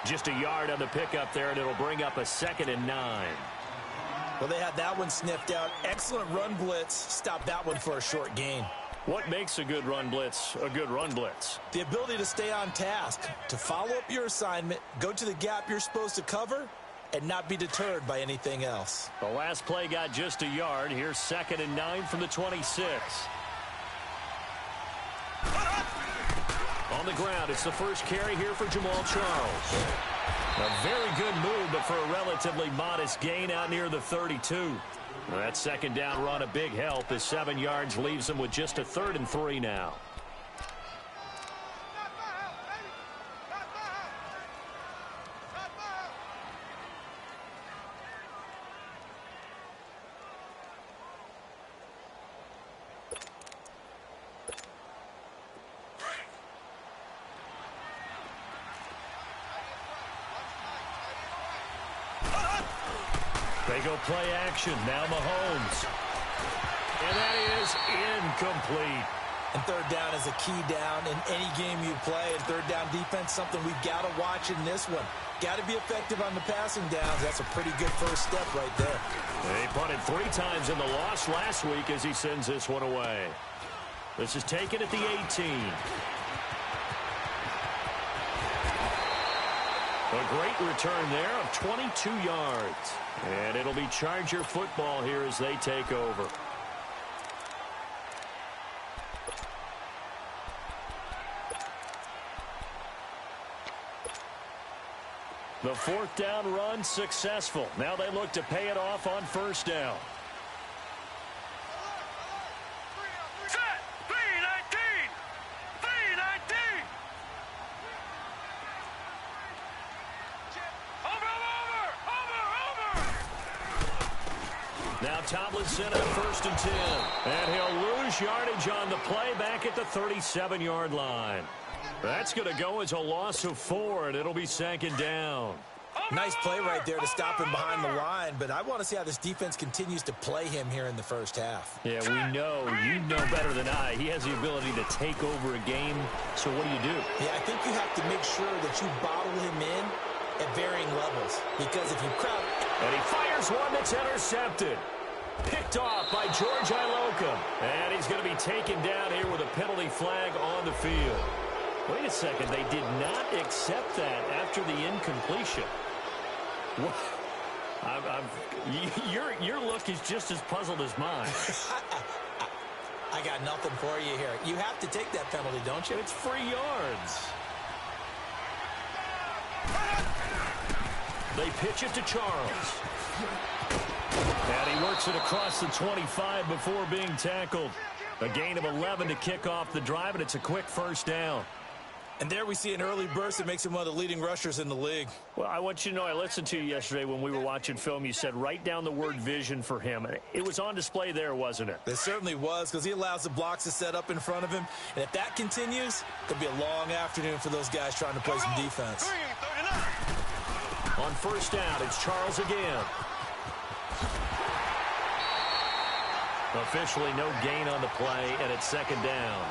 Just a yard on the pickup there, and it'll bring up a 2nd and 9. Well, they had that one sniffed out. Excellent run blitz. Stop that one for a short gain. What makes a good run blitz a good run blitz? The ability to stay on task, to follow up your assignment, go to the gap you're supposed to cover, and not be deterred by anything else. The last play got just a yard. Here's 2nd and 9 from the 26. On the ground, it's the first carry here for Jamaal Charles. A very good move, but for a relatively modest gain out near the 32. That 2nd down run a big help as 7 yards leaves them with just a 3rd and 3 now. They go play action. Now Mahomes. And that is incomplete. And 3rd down is a key down in any game you play. And 3rd down defense, something we've got to watch in this one. Got to be effective on the passing downs. That's a pretty good first step right there. They punted 3 times in the loss last week as he sends this one away. This is taken at the 18. A great return there of 22 yards. And it'll be Charger football here as they take over. The 4th down run successful. Now they look to pay it off on 1st down. Now Tomlinson on 1st and 10. And he'll lose yardage on the play back at the 37-yard line. That's going to go as a loss of 4, and it'll be 2nd down. Nice play right there to stop him behind the line, but I want to see how this defense continues to play him here in the first half. Yeah, we know. You know better than I. He has the ability to take over a game, so what do? Yeah, I think you have to make sure that you bottle him in at varying levels, because if you crowd... And he fires one that's intercepted. Picked off by George Iloka. And he's going to be taken down here with a penalty flag on the field. Wait a second, they did not accept that after the incompletion. What? Your look is just as puzzled as mine. I got nothing for you here. You have to take that penalty, don't you? It's 3 yards. They pitch it to Charles. And he works it across the 25 before being tackled. A gain of 11 to kick off the drive, and it's a quick 1st down. And there we see an early burst that makes him one of the leading rushers in the league. Well, I want you to know, I listened to you yesterday when we were watching film. You said write down the word vision for him. It was on display there, wasn't it? It certainly was, because he allows the blocks to set up in front of him. And if that continues, it'll be a long afternoon for those guys trying to play some defense. On 1st down, it's Charles again. Officially no gain on the play, and it's 2nd down.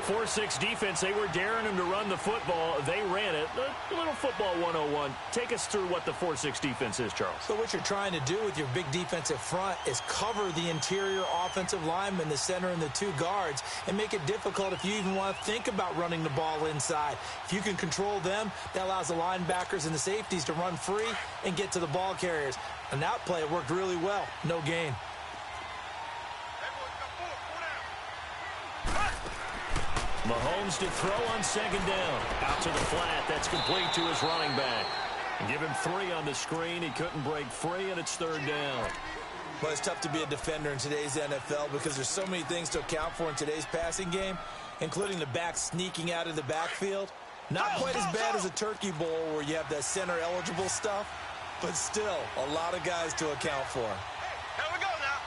4-6 defense, they were daring him to run the football. They ran it. A little football 101. Take us through what the 4-6 defense is, Charles. So what you're trying to do with your big defensive front is cover the interior offensive lineman, the center, and the 2 guards, and make it difficult if you even want to think about running the ball inside. If you can control them, that allows the linebackers and the safeties to run free and get to the ball carriers. And that play worked really well. No gain. Mahomes to throw on 2nd down. Out to the flat. That's complete to his running back. Give him 3 on the screen. He couldn't break free, and it's 3rd down. Well, it's tough to be a defender in today's NFL because there's so many things to account for in today's passing game, including the back sneaking out of the backfield. Not quite as bad as a turkey bowl where you have that center-eligible stuff, but still a lot of guys to account for. Here we go now.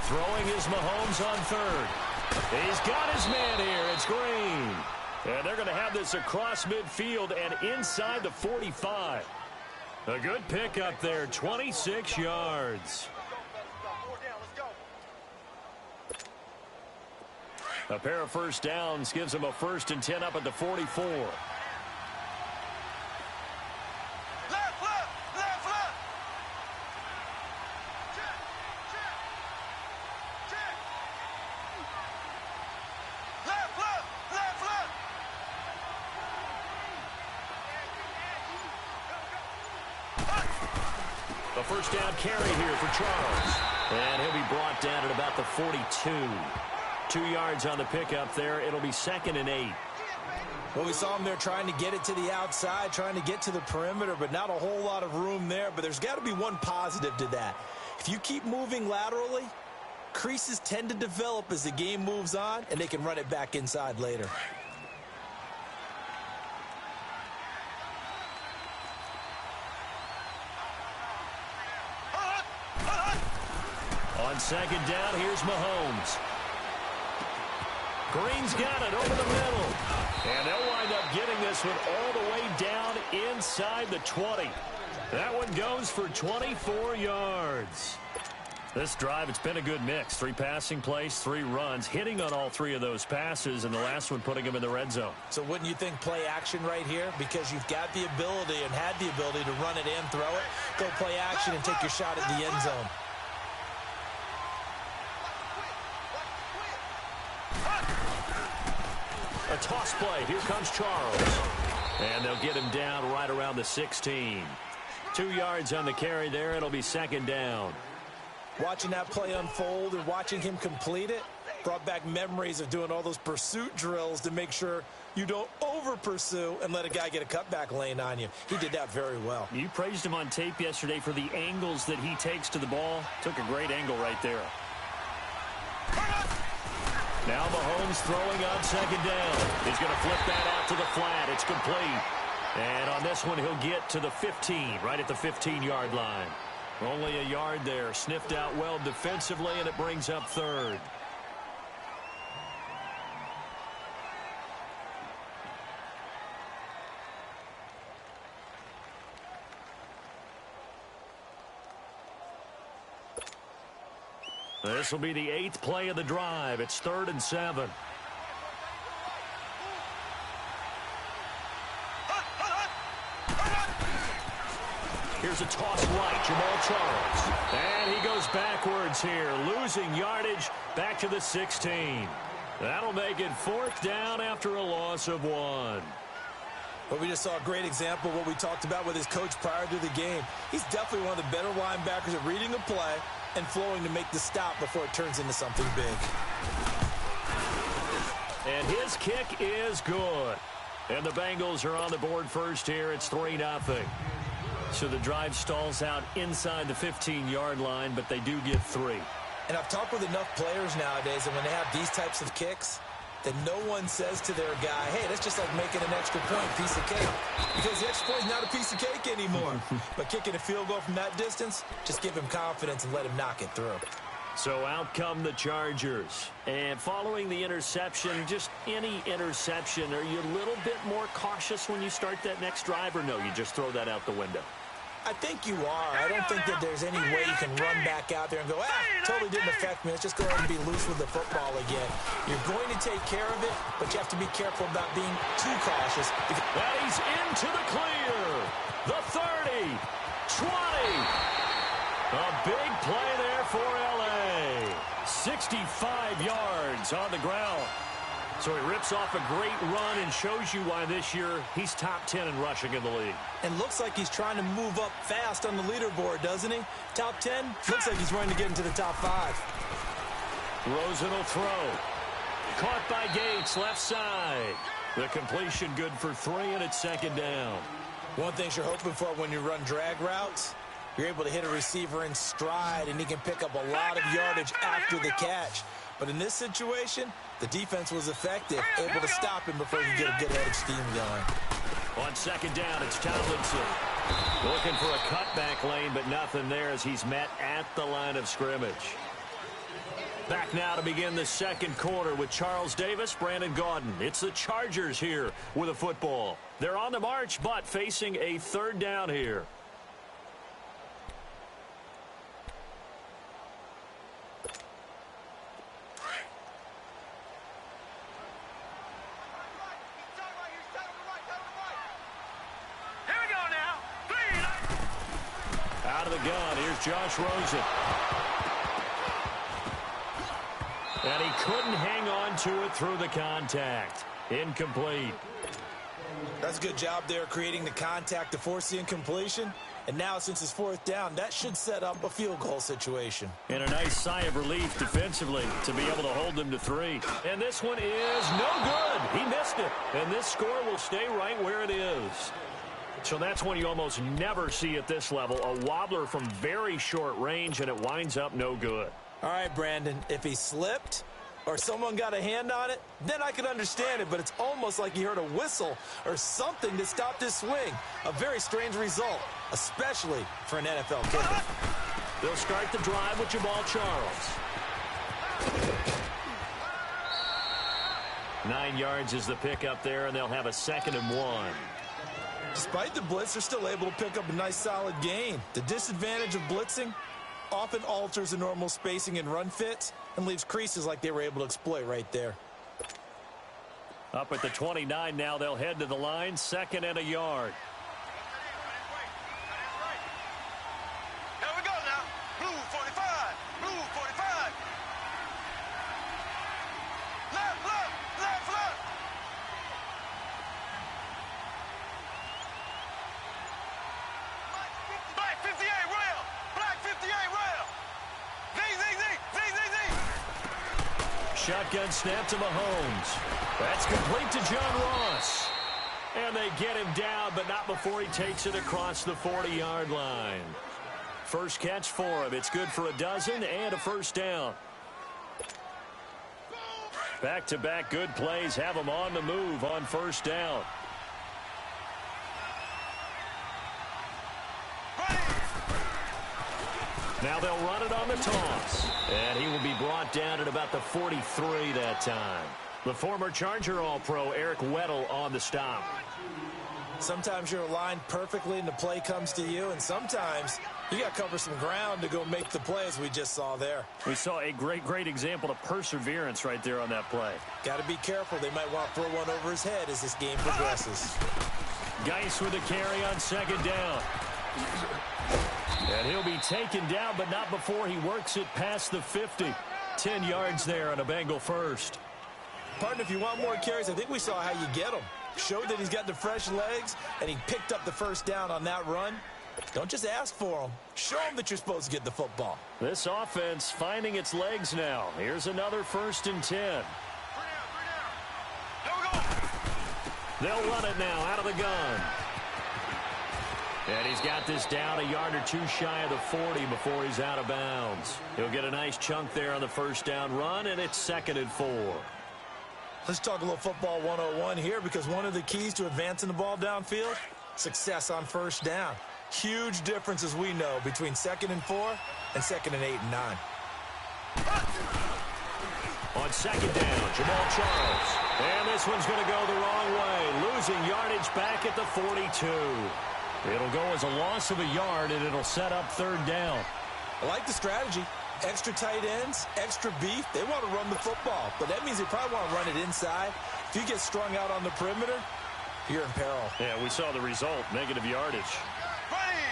Throwing is Mahomes on 3rd. He's got his man here. It's Green. And they're going to have this across midfield and inside the 45. A good pickup there, 26 yards. A pair of 1st downs gives them a 1st and 10 up at the 44. A first down carry here for Charles. And he'll be brought down at about the 42. 2 yards on the pickup there. It'll be 2nd and 8. Well, we saw him there trying to get it to the outside, trying to get to the perimeter, but not a whole lot of room there. But there's got to be one positive to that. If you keep moving laterally, creases tend to develop as the game moves on, and they can run it back inside later. On 2nd down, here's Mahomes. Green's got it over the middle. And they'll wind up getting this one all the way down inside the 20. That one goes for 24 yards. This drive, it's been a good mix. 3 passing plays, 3 runs, hitting on all 3 of those passes, and the last one putting him in the red zone. So wouldn't you think play action right here? Because you've got the ability and had the ability to run it and throw it. Go play action and take your shot at the end zone. A toss play. Here comes Charles. And they'll get him down right around the 16. 2 yards on the carry there. It'll be 2nd down. Watching that play unfold and watching him complete it brought back memories of doing all those pursuit drills to make sure you don't over-pursue and let a guy get a cutback lane on you. He did that very well. You praised him on tape yesterday for the angles that he takes to the ball. Took a great angle right there. Now Mahomes throwing on 2nd down. He's going to flip that out to the flat. It's complete. And on this one, he'll get to the 15, right at the 15-yard line. Only a yard there. Sniffed out well defensively, and it brings up 3rd. This will be the 8th play of the drive. It's 3rd and 7. Here's a toss right, Jamal Charles. And he goes backwards here, losing yardage back to the 16. That'll make it 4th down after a loss of 1. But we just saw a great example of what we talked about with his coach prior to the game. He's definitely one of the better linebackers at reading a play and flowing to make the stop before it turns into something big. And his kick is good. And the Bengals are on the board first here. It's 3-0. So the drive stalls out inside the 15-yard line, but they do get 3. And I've talked with enough players nowadays, and when they have these types of kicks, that no one says to their guy, hey, that's just like making an extra point, piece of cake. Because the extra point is not a piece of cake anymore. But kicking a field goal from that distance, just give him confidence and let him knock it through. So out come the Chargers. And following the interception, just any interception, are you a little bit more cautious when you start that next drive, or no, you just throw that out the window? I think you are. I don't think that there's any way you can run back out there and go, totally didn't affect me. Let's just go ahead and be loose with the football again. You're going to take care of it, but you have to be careful about being too cautious. Well, he's into the clear. The 30, 20. A big play there for L.A. 65 yards on the ground. So he rips off a great run and shows you why this year he's top 10 in rushing in the league. And looks like he's trying to move up fast on the leaderboard, doesn't he? Top 10, looks like he's running to get into the top 5. Rosen will throw. Caught by Gates, left side. The completion good for 3, and it's 2nd down. One thing you're hoping for when you run drag routes, you're able to hit a receiver in stride, and he can pick up a lot of yardage after the catch. But in this situation, the defense was effective, able to stop him before he could get a good head of steam going. On 2nd down, it's Tomlinson. Looking for a cutback lane, but nothing there as he's met at the line of scrimmage. Back now to begin the 2nd quarter with Charles Davis, Brandon Gaudin. It's the Chargers here with a football. They're on the march, but facing a 3rd down here. Out of the gun, here's Josh Rosen. And he couldn't hang on to it through the contact. Incomplete. That's a good job there creating the contact to force the incompletion. And now, since it's fourth down, that should set up a field goal situation. And a nice sigh of relief defensively to be able to hold them to 3. And this one is no good. He missed it. And this score will stay right where it is. So that's one you almost never see at this level. A wobbler from very short range, and it winds up no good. All right, Brandon, if he slipped or someone got a hand on it, then I could understand it, but it's almost like he heard a whistle or something that stopped his swing. A very strange result, especially for an NFL kicker. They'll start the drive with Jamal Charles. 9 yards is the pickup there, and they'll have a 2nd and 1. Despite the blitz, they're still able to pick up a nice solid gain. The disadvantage of blitzing often alters the normal spacing and run fits and leaves creases like they were able to exploit right there. Up at the 29 now, they'll head to the line, 2nd and a yard. Here we go now. Blue 45. Blue 45. Left, left, left, left. Black 58 rail. Black 58 rail. Zing, zing, zing, zing, zing, zing. Shotgun snap to Mahomes. That's complete to John Ross. And they get him down, but not before he takes it across the 40-yard line. First catch for him. It's good for a dozen and a first down. Back-to-back good plays have him on the move on first down. Now they'll run it on the toss. And he will be brought down at about the 43 that time. The former Charger All-Pro Eric Weddle on the stop. Sometimes you're aligned perfectly and the play comes to you, and sometimes you got to cover some ground to go make the play, as we just saw there. We saw a great example of perseverance right there on that play. Got to be careful. They might want to throw one over his head as this game progresses. Geis with a carry on 2nd down. And he'll be taken down, but not before he works it past the 50. 10 yards there on a Bengal first. Partner, if you want more carries, I think we saw how you get them. Showed that he's got the fresh legs, and he picked up the first down on that run. Don't just ask for them. Show them that you're supposed to get the football. This offense finding its legs now. Here's another 1st and 10. Here we go. They'll run it now out of the gun. And he's got this down a yard or two shy of the 40 before he's out of bounds. He'll get a nice chunk there on the first down run, and it's 2nd and 4. Let's talk a little football 101 here, because one of the keys to advancing the ball downfield, success on first down. Huge difference, as we know, between 2nd and 4 and 2nd and 8 and 9. On 2nd down, Jamal Charles. And this one's going to go the wrong way, losing yardage back at the 42. It'll go as a loss of a yard, and it'll set up 3rd down. I like the strategy. Extra tight ends, extra beef. They want to run the football, but that means they probably want to run it inside. If you get strung out on the perimeter, you're in peril. Yeah, we saw the result, negative yardage. Ready.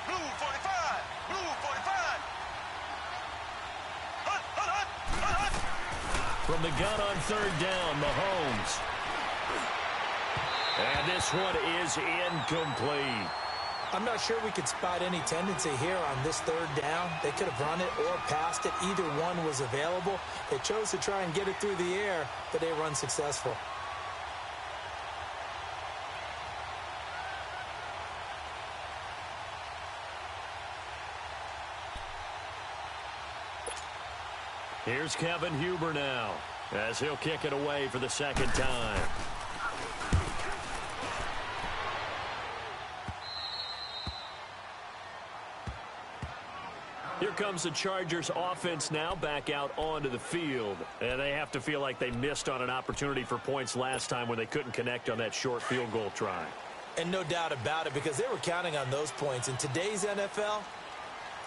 Blue 45. Blue 45. Hut, hut, hut, hut, hut. From the gun on 3rd down, Mahomes. And this one is incomplete. I'm not sure we could spot any tendency here on this 3rd down. They could have run it or passed it. Either one was available. They chose to try and get it through the air, but they were unsuccessful. Here's Kevin Huber now, as he'll kick it away for the 2nd time. Here comes the Chargers offense now back out onto the field. And they have to feel like they missed on an opportunity for points last time when they couldn't connect on that short field goal try. And no doubt about it, because they were counting on those points. In today's NFL,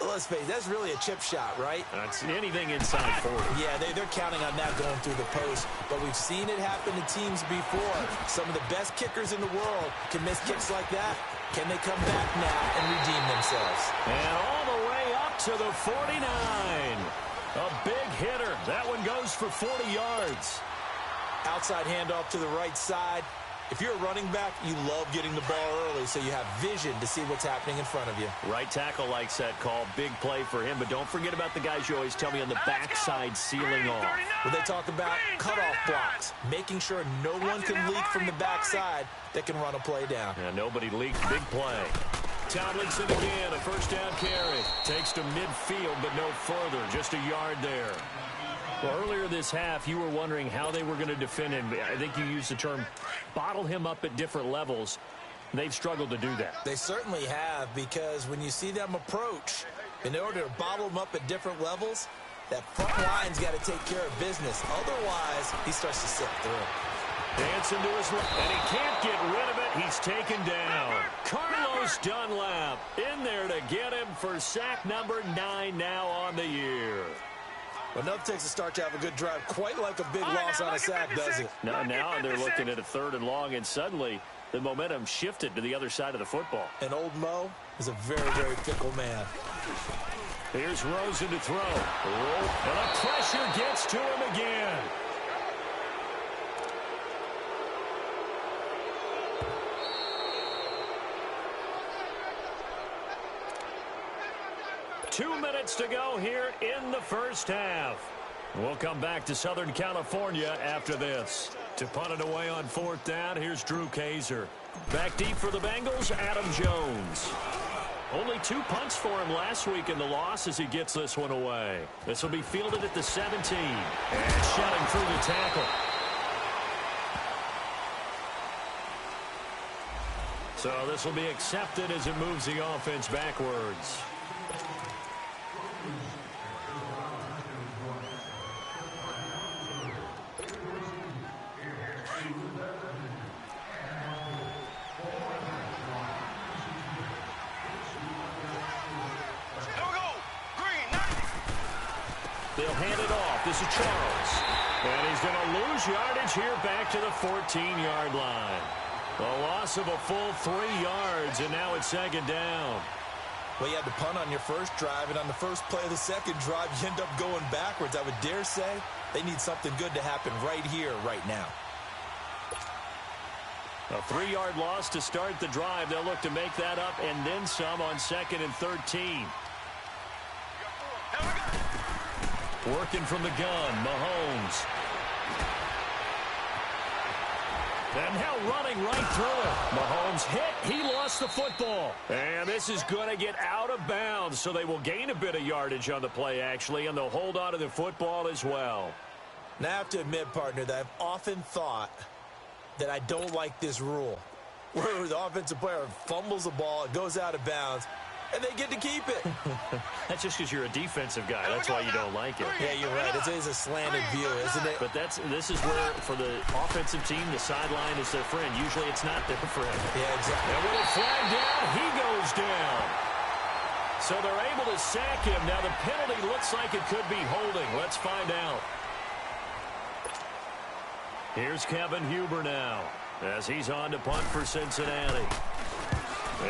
let's face it, that's really a chip shot, right? That's anything inside 40. Yeah, they're counting on that going through the post. But we've seen it happen to teams before. Some of the best kickers in the world can miss kicks like that. Can they come back now and redeem themselves? And all the way up to the 49. A big hitter. That one goes for 40 yards. Outside handoff to the right side. If you're a running back, you love getting the ball early so you have vision to see what's happening in front of you. Right tackle likes that call. Big play for him. But don't forget about the guys you always tell me on the backside sealing off. When they talk about cutoff blocks, making sure no one can leak from the backside that can run a play down. Yeah, nobody leaked. Big play. Tomlinson again, a first down carry. Takes to midfield, but no further. Just a yard there. Well, earlier this half, you were wondering how they were going to defend him. I think you used the term bottle him up at different levels. They've struggled to do that. They certainly have, because when you see them approach, in order to bottle them up at different levels, that front line's got to take care of business. Otherwise, he starts to slip through. Dancing to his left, and he can't get rid of it. He's taken down. Carlos Dunlap in there to get him for sack number 9 now on the year. Well, enough takes a start to have a good drive. Quite like a big loss on a sack, does it? Now they're looking at a 3rd and long, and suddenly the momentum shifted to the other side of the football. And old Mo is a very, very fickle man. Here's Rosen to throw. And the pressure gets to him again. Two minutes to go here in the first half. We'll come back to Southern California after this. To punt it away on 4th down, here's Drew Kaiser. Back deep for the Bengals, Adam Jones. Only 2 punts for him last week in the loss as he gets this one away. This will be fielded at the 17. And shutting through the tackle. So this will be accepted as it moves the offense backwards. They'll hand it off. This is Charles. And he's going to lose yardage here back to the 14-yard line. A loss of a full 3 yards, and now it's 2nd down. Well, you had to punt on your first drive, and on the first play of the second drive, you end up going backwards. I would dare say they need something good to happen right here, right now. A 3-yard loss to start the drive. They'll look to make that up and then some on 2nd and 13. Working from the gun, Mahomes. And now running right through it. Mahomes hit. He lost the football. And this is going to get out of bounds, so they will gain a bit of yardage on the play, actually, and they'll hold on to the football as well. Now, I have to admit, partner, that I've often thought that I don't like this rule, where the offensive player fumbles the ball, it goes out of bounds, and they get to keep it. That's just because you're a defensive guy. That's why you don't like it. Yeah, you're right. It is a slanted view, isn't it? But this is where, for the offensive team, the sideline is their friend. Usually it's not their friend. Yeah, exactly. And with a flag down, he goes down. So they're able to sack him. Now the penalty looks like it could be holding. Let's find out. Here's Kevin Huber now as he's on to punt for Cincinnati.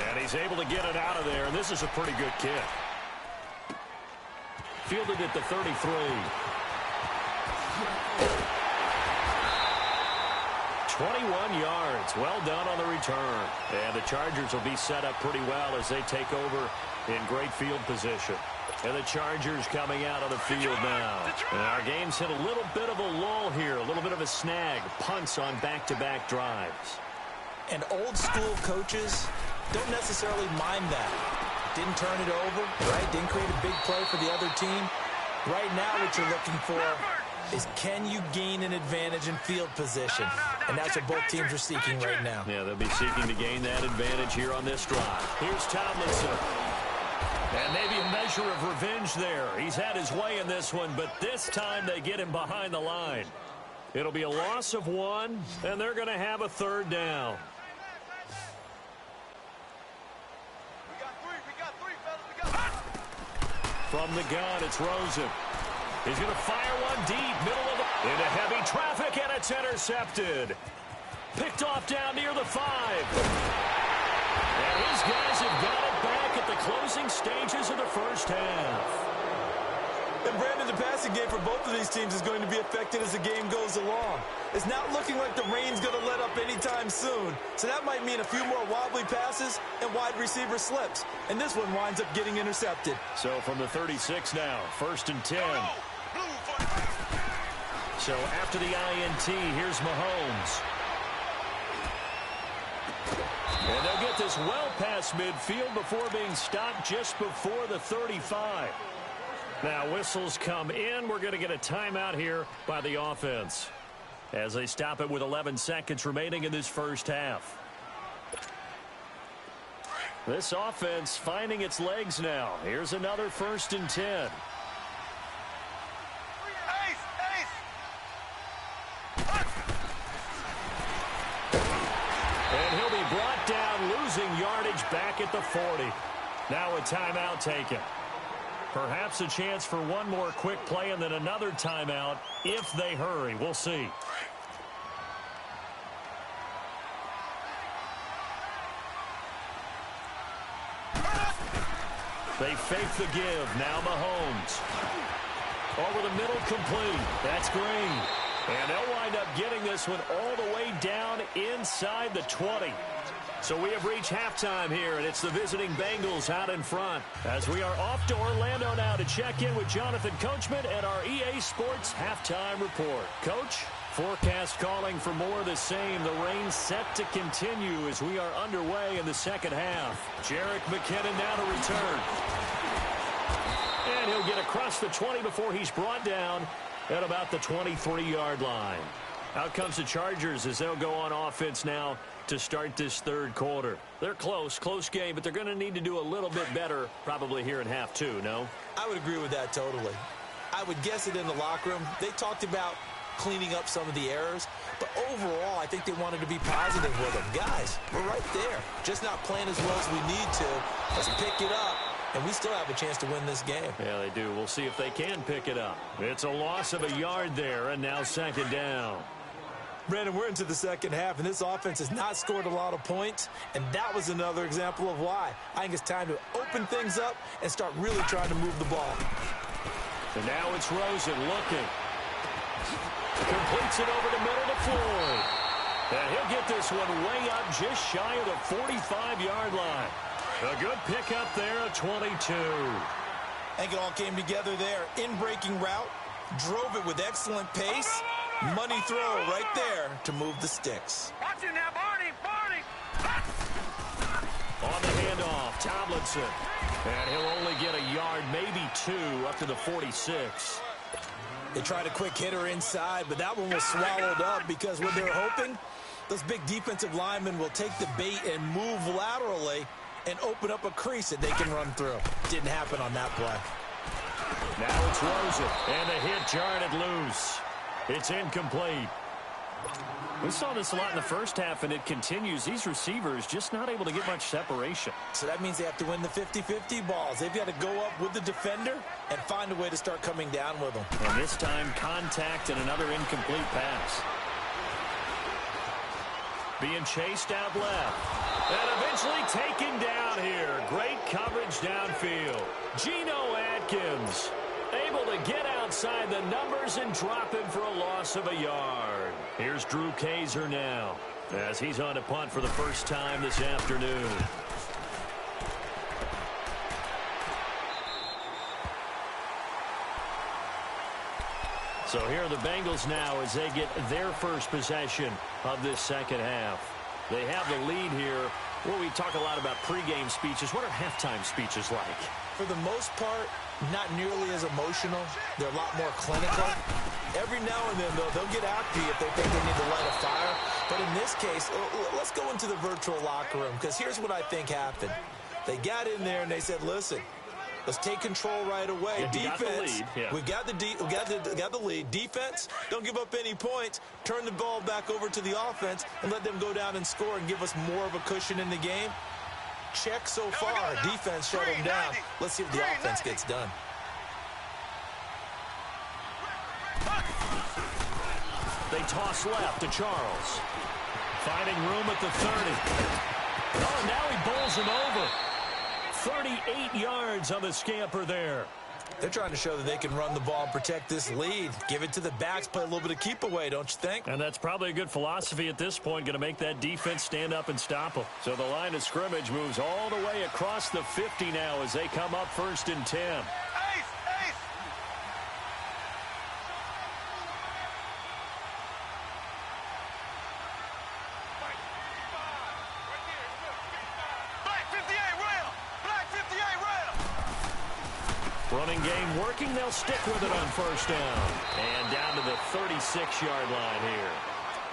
And he's able to get it out of there, and this is a pretty good kick. Fielded at the 33. "21 yards. Well done on the return. And the Chargers will be set up pretty well as they take over in great field position. And the Chargers coming out on the field now. And our game's hit a little bit of a lull here, a little bit of a snag. Punts on back-to-back drives. And old school coaches don't necessarily mind that. Didn't turn it over, right? Didn't create a big play for the other team. Right now what you're looking for is, can you gain an advantage in field position? And that's what both teams are seeking right now. Yeah, they'll be seeking to gain that advantage here on this drive. Here's Tomlinson. And maybe a measure of revenge there. He's had his way in this one, but this time they get him behind the line. It'll be a loss of 1, and they're going to have a 3rd down. From the gun, it's Rosen. He's going to fire one deep, middle of the... into heavy traffic, and it's intercepted. Picked off down near the 5. And these guys have got it back at the closing stages of the first half. And And Brandon, the passing game for both of these teams is going to be affected as the game goes along. It's not looking like the rain's going to let up anytime soon. So that might mean a few more wobbly passes and wide receiver slips. And this one winds up getting intercepted. So from the 36 now, 1st and 10. So after the INT, here's Mahomes. And they'll get this well past midfield before being stopped just before the 35. Now whistles come in. We're going to get a timeout here by the offense as they stop it with 11 seconds remaining in this first half. This offense finding its legs now. Here's another 1st and 10. And he'll be brought down, losing yardage back at the 40. Now a timeout taken. Perhaps a chance for one more quick play and then another timeout if they hurry. We'll see. They fake the give. Now Mahomes. Over the middle, complete. That's Green. And they'll wind up getting this one all the way down inside the 20. So we have reached halftime here, and it's the visiting Bengals out in front. As we are off to Orlando now to check in with Jonathan Coachman and our EA Sports Halftime Report. Coach, forecast calling for more of the same. The rain set to continue as we are underway in the second half. Jerick McKinnon now to return. And he'll get across the 20 before he's brought down at about the 23-yard line. Out comes the Chargers as they'll go on offense now to start this third quarter. They're close game, but they're going to need to do a little bit better probably here in half two, no? I would agree with that totally. I would guess it in the locker room. They talked about cleaning up some of the errors, but overall, I think they wanted to be positive with them. Guys, we're right there. Just not playing as well as we need to. Let's pick it up, and we still have a chance to win this game. Yeah, they do. We'll see if they can pick it up. It's a loss of a yard there, and now 2nd down. Brandon, we're into the second half, and this offense has not scored a lot of points, and that was another example of why. I think it's time to open things up and start really trying to move the ball. And now it's Rosen looking. Completes it over the middle to Floyd. And he'll get this one way up just shy of the 45-yard line. A good pickup there at 22. I think it all came together there. In-breaking route, drove it with excellent pace. Money throw right there to move the sticks. Watch it now, Barney. On the handoff, Tomlinson. And he'll only get a yard, maybe 2, up to the 46. They tried a quick hitter inside, but that one was swallowed up because what they're hoping, those big defensive linemen will take the bait and move laterally and open up a crease that they can run through. Didn't happen on that play. Now it's Rosen, and the hit jarred it loose. It's incomplete. We saw this a lot in the first half, and it continues. These receivers just not able to get much separation. So that means they have to win the 50-50 balls. They've got to go up with the defender and find a way to start coming down with them. And this time, contact and another incomplete pass. Being chased out left. And eventually taken down here. Great coverage downfield. Geno Atkins able to get outside the numbers and drop him for a loss of a yard. Here's Drew Kaiser now as he's on a punt for the first time this afternoon. So here are the Bengals now as they get their first possession of this second half. They have the lead here. Well, we talk a lot about pregame speeches. What are halftime speeches like? For the most part, not nearly as emotional. They're a lot more clinical. Every now and then, though, they'll get after you if they think they need to light a fire. But in this case, let's go into the virtual locker room, because here's what I think happened. They got in there and they said, listen, let's take control right away. Yeah, defense, we got the lead. Defense, don't give up any points. Turn the ball back over to the offense and let them go down and score and give us more of a cushion in the game. Check so far. Defense shut them down. Let's see if the offense gets done. They toss left to Charles. Finding room at the 30. Oh, now he bowls him over. 38 yards on the scamper there. They're trying to show that they can run the ball and protect this lead. Give it to the backs, play a little bit of keep away, don't you think? And that's probably a good philosophy at this point, going to make that defense stand up and stop them. So the line of scrimmage moves all the way across the 50 now as they come up 1st and 10. Running game working. They'll stick with it on 1st down. And down to the 36-yard line here.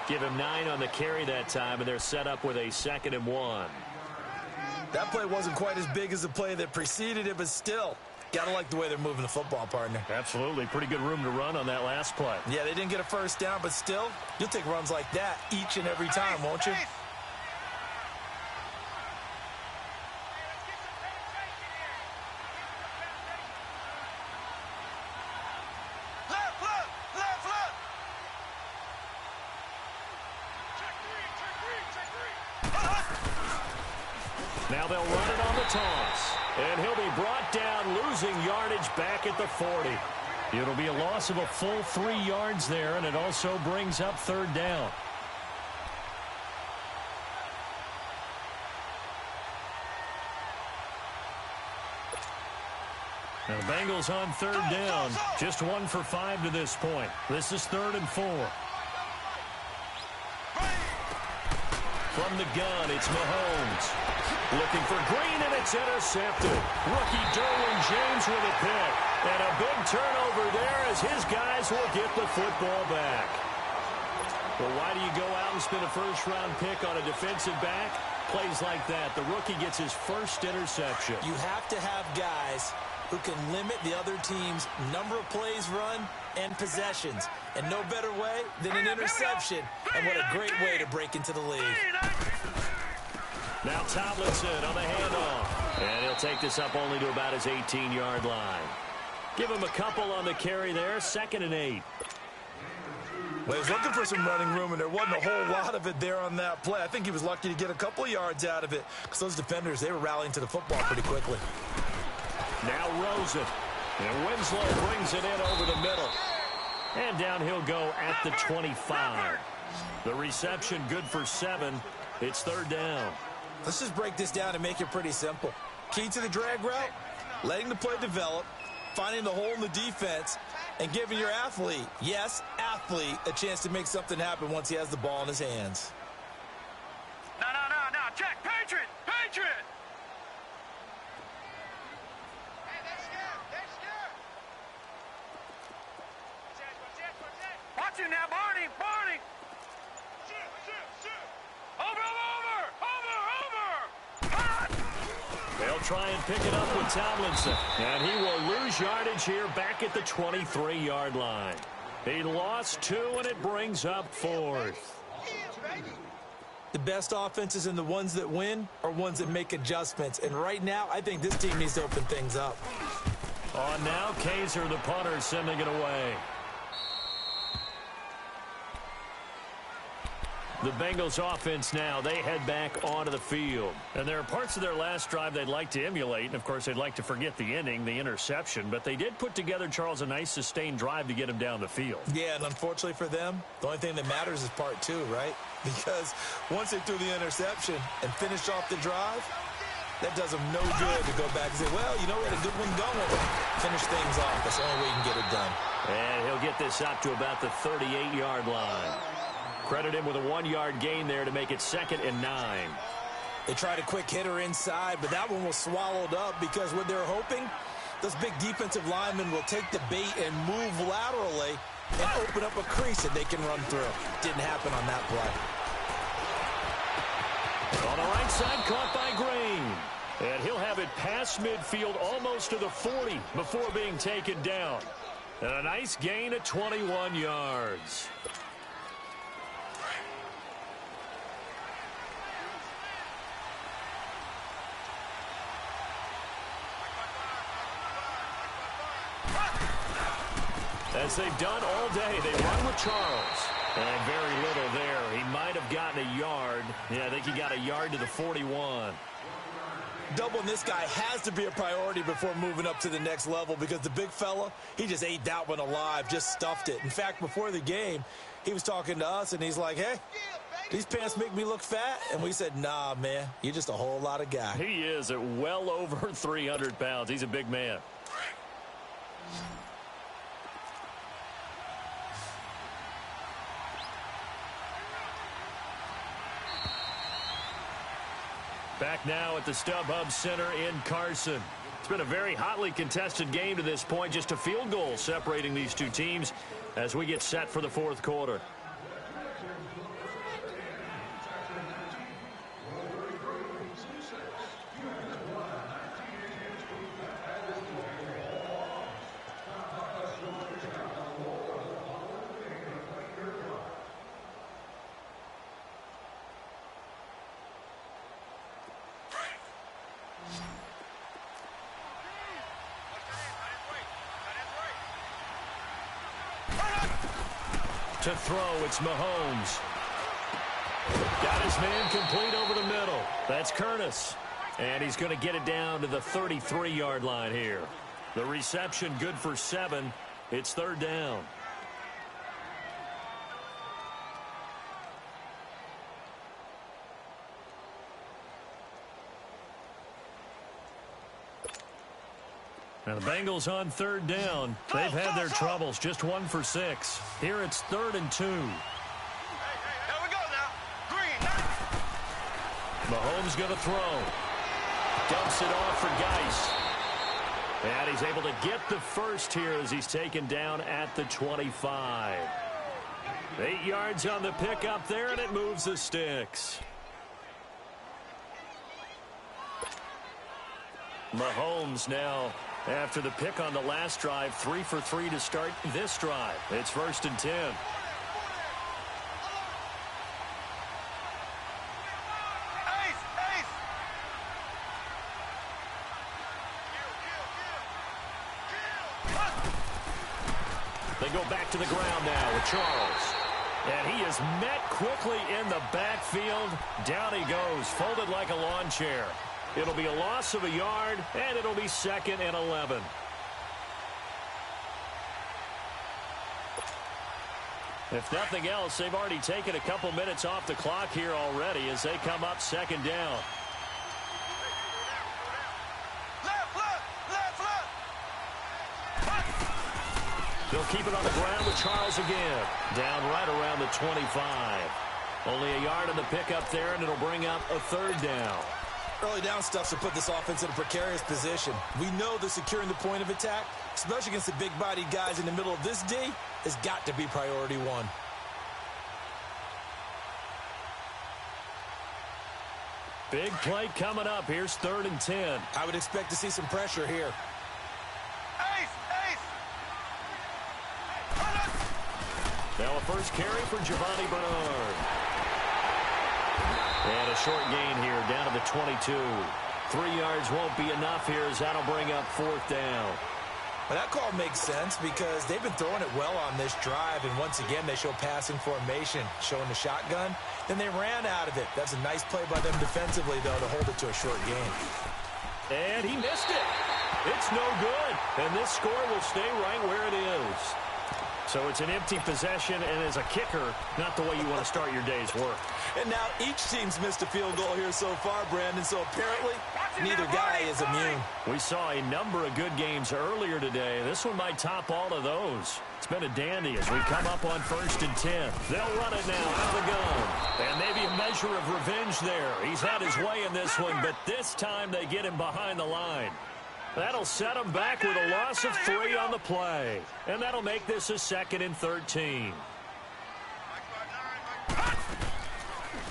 Give him 9 on the carry that time, and they're set up with a 2nd and 1. That play wasn't quite as big as the play that preceded it, but still, got to like the way they're moving the football, partner. Absolutely. Pretty good room to run on that last play. Yeah, they didn't get a 1st down, but still, you'll take runs like that each and every time, won't you? Now they'll run it on the toss. And he'll be brought down, losing yardage back at the 40. It'll be a loss of a full 3 yards there, and it also brings up 3rd down. Now the Bengals on 3rd down. Just 1 for 5 to this point. This is 3rd and 4. From the gun, it's Mahomes. Looking for Green, and it's intercepted. Rookie Derwin James with a pick. And a big turnover there as his guys will get the football back. Well, why do you go out and spend a 1st-round pick on a defensive back? Plays like that. The rookie gets his 1st interception. You have to have guys who can limit the other team's number of plays run and possessions. And no better way than an interception. And what a great way to break into the lead. Now Tomlinson on the handoff. And he'll take this up only to about his 18-yard line. Give him a couple on the carry there. 2nd and 8. Well, he was looking for some running room, and there wasn't a whole lot of it there on that play. I think he was lucky to get a couple of yards out of it because those defenders, they were rallying to the football pretty quickly. Now Rosen. And Winslow brings it in over the middle. And down he'll go at the 25. The reception good for 7. It's 3rd down. Let's just break this down and make it pretty simple. Key to the drag route, letting the play develop, finding the hole in the defense, and giving your athlete, yes, athlete, a chance to make something happen once he has the ball in his hands. No. Check. Patriot. Watch it now, Barney. Over. They'll try and pick it up with Tomlinson. And he will lose yardage here back at the 23-yard line. He lost 2, and it brings up 4th. The best offenses and the ones that win are ones that make adjustments. And right now, I think this team needs to open things up. On now, Kaiser, the punter, sending it away. The Bengals offense now, they head back onto the field. And there are parts of their last drive they'd like to emulate. And, of course, they'd like to forget the ending, the interception. But they did put together, Charles, a nice sustained drive to get him down the field. Yeah, and unfortunately for them, the only thing that matters is part 2, right? Because once they threw the interception and finished off the drive, that does them no good to go back and say, well, you know, we had a good one going. Finish things off. That's the only way you can get it done. And he'll get this up to about the 38-yard line. Credit him with a 1-yard gain there to make it 2nd and 9. They tried a quick hitter inside, but that one was swallowed up because what they're hoping, those big defensive linemen will take the bait and move laterally and open up a crease that they can run through. Didn't happen on that play. On the right side, caught by Green. And he'll have it past midfield almost to the 40 before being taken down. And a nice gain of 21 yards. As they've done all day, they run with Charles. And very little there. He might have gotten a yard. Yeah, I think he got a yard to the 41. Doubling this guy has to be a priority before moving up to the next level because the big fella, he just ate that one alive, just stuffed it. In fact, before the game, he was talking to us, and he's like, hey, these pants make me look fat? And we said, nah, man, you're just a whole lot of guy. He is at well over 300 pounds. He's a big man. Back now at the StubHub Center in Carson. It's been a very hotly contested game to this point. Just a field goal separating these two teams as we get set for the fourth quarter. To throw, it's Mahomes. Got his man complete over the middle. That's Curtis. And he's going to get it down to the 33-yard line here. The reception good for 7. It's third down. Now the Bengals on third down. They've had their troubles. Just 1 for 6. Here it's 3rd and 2. Here we go now. Green. Mahomes going to throw. Dumps it off for Geis. And he's able to get the first here as he's taken down at the 25. 8 yards on the pickup there, and it moves the sticks. Mahomes now, after the pick on the last drive, 3 for 3 to start this drive. It's 1st and 10. They go back to the ground now with Charles. And he is met quickly in the backfield. Down he goes, folded like a lawn chair. It'll be a loss of a yard, and it'll be 2nd and 11. If nothing else, they've already taken a couple minutes off the clock here already as they come up 2nd down. They'll keep it on the ground with Charles again. Down right around the 25. Only a yard on the pickup there, and it'll bring up a 3rd down. Early down stuff to put this offense in a precarious position. We know that securing the point of attack, especially against the big-bodied guys in the middle of this D, has got to be priority 1. Big play coming up. Here's 3rd and 10. I would expect to see some pressure here. Now a first carry for Giovanni Bernard. And a short gain here down to the 22. 3 yards won't be enough here as that'll bring up 4th down. Well, that call makes sense because they've been throwing it well on this drive, and once again they show passing formation, showing the shotgun. Then they ran out of it. That's a nice play by them defensively, though, to hold it to a short gain. And he missed it. It's no good. And this score will stay right where it is. So it's an empty possession, and as a kicker, not the way you want to start your day's work. And now each team's missed a field goal here so far, Brandon, so apparently neither guy is immune. We saw a number of good games earlier today. This one might top all of those. It's been a dandy as we come up on 1st and 10. They'll run it now out of the gun. And maybe a measure of revenge there. He's had his way in this one, but this time they get him behind the line. That'll set him back with a loss of 3 on the play. And that'll make this a 2nd and 13.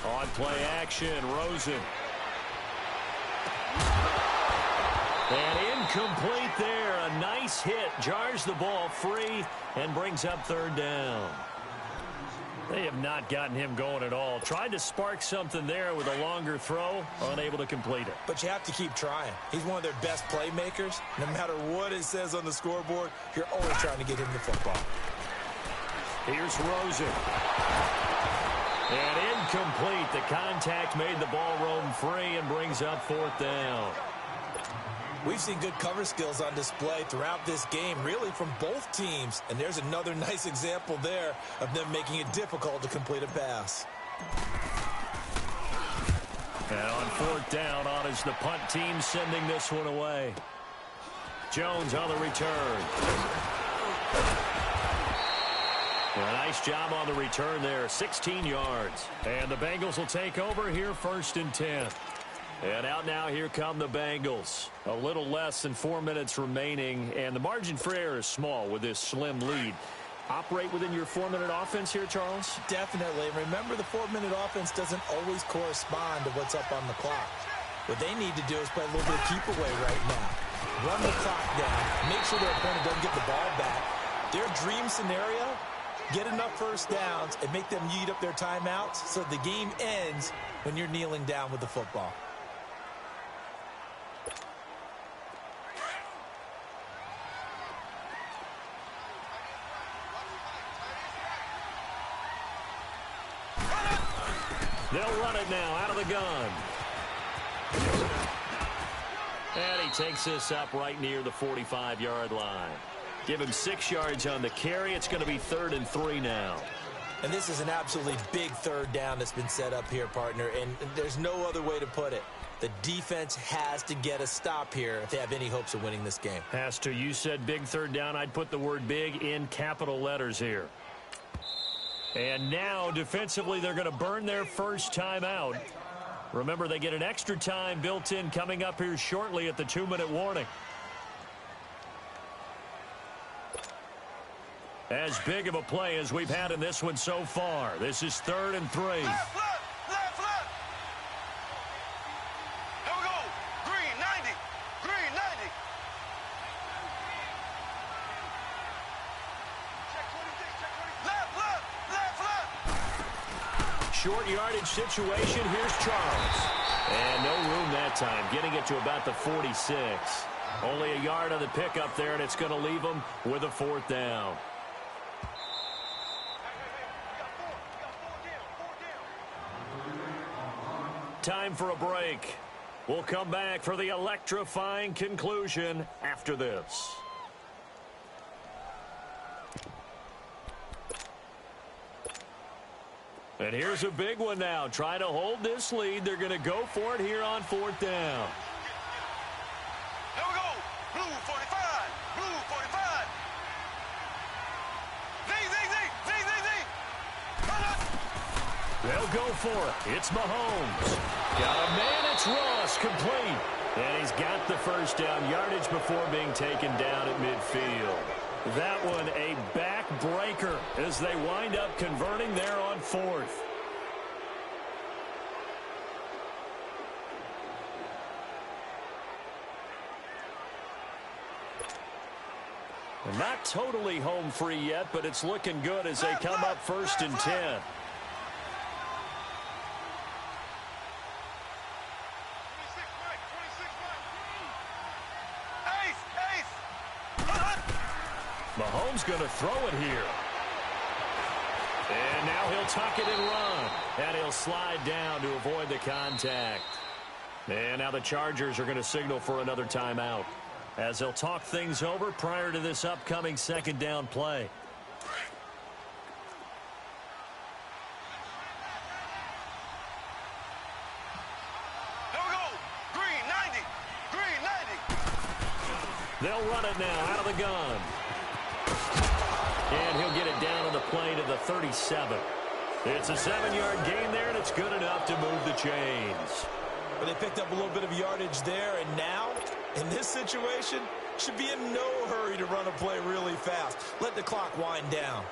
On play action, Rosen. And incomplete there. A nice hit. Jars the ball free and brings up 3rd down. They have not gotten him going at all. Tried to spark something there with a longer throw. Unable to complete it. But you have to keep trying. He's one of their best playmakers. No matter what it says on the scoreboard, you're always trying to get him the football. Here's Rosen. And incomplete. The contact made the ball roam free and brings up 4th down. We've seen good cover skills on display throughout this game, really from both teams. And there's another nice example there of them making it difficult to complete a pass. And on fourth down, on is the punt team sending this one away. Jones on the return. A nice job on the return there, 16 yards. And the Bengals will take over here, 1st and 10. And out now, here come the Bengals. A little less than 4 minutes remaining, and the margin for error is small with this slim lead. Operate within your 4-minute offense here, Charles? Definitely. Remember, the 4-minute offense doesn't always correspond to what's up on the clock. What they need to do is play a little bit of keep away right now. Run the clock down. Make sure their opponent doesn't get the ball back. Their dream scenario, get enough first downs and make them eat up their timeouts so the game ends when you're kneeling down with the football. They'll run it now out of the gun. And he takes this up right near the 45-yard line. Give him 6 yards on the carry. It's going to be 3rd and 3 now. And this is an absolutely big 3rd down that's been set up here, partner, and there's no other way to put it. The defense has to get a stop here if they have any hopes of winning this game. Has to. You said big 3rd down. I'd put the word big in capital letters here. And now, defensively, they're going to burn their first time out. Remember, they get an extra time built in coming up here shortly at the 2-minute warning. As big of a play as we've had in this one so far. This is 3rd and 3. Left, left, left, left. Here we go. Green, 90. Green, 90. Check 26, check 26. Left, left, left, left. Short yardage situation. Here's Charles. And no room that time. Getting it to about the 46. Only a yard on the pickup there, and it's going to leave them with a 4th down. Time for a break. We'll come back for the electrifying conclusion after this. And here's a big one now. Trying to hold this lead. They're going to go for it here on 4th down. Here we go. Blue 45. Blue 45. Zing, zing, zing. Zing, zing, zing. They'll go for it. It's Mahomes. Got a man. It's Ross. Complete. And he's got the first down yardage before being taken down at midfield. That one a backbreaker as they wind up converting there on 4th. And not totally home free yet, but it's looking good as they come up 1st and 10. Mahomes going to throw it here. And now he'll tuck it and run. And he'll slide down to avoid the contact. And now the Chargers are going to signal for another timeout as they'll talk things over prior to this upcoming 2nd down play. Here we go. Green 90. Green 90. They'll run it now out of the gun. And he'll get it down on the play to the 37. It's a 7-yard gain there, and it's good enough to move the chains. But they picked up a little bit of yardage there, and now, in this situation, should be in no hurry to run a play really fast. Let the clock wind down.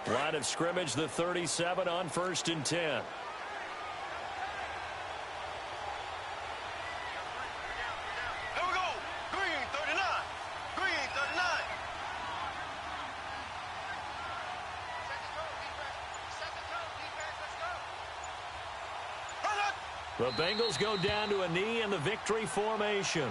Line of scrimmage, the 37 on 1st and 10. The Bengals go down to a knee in the victory formation.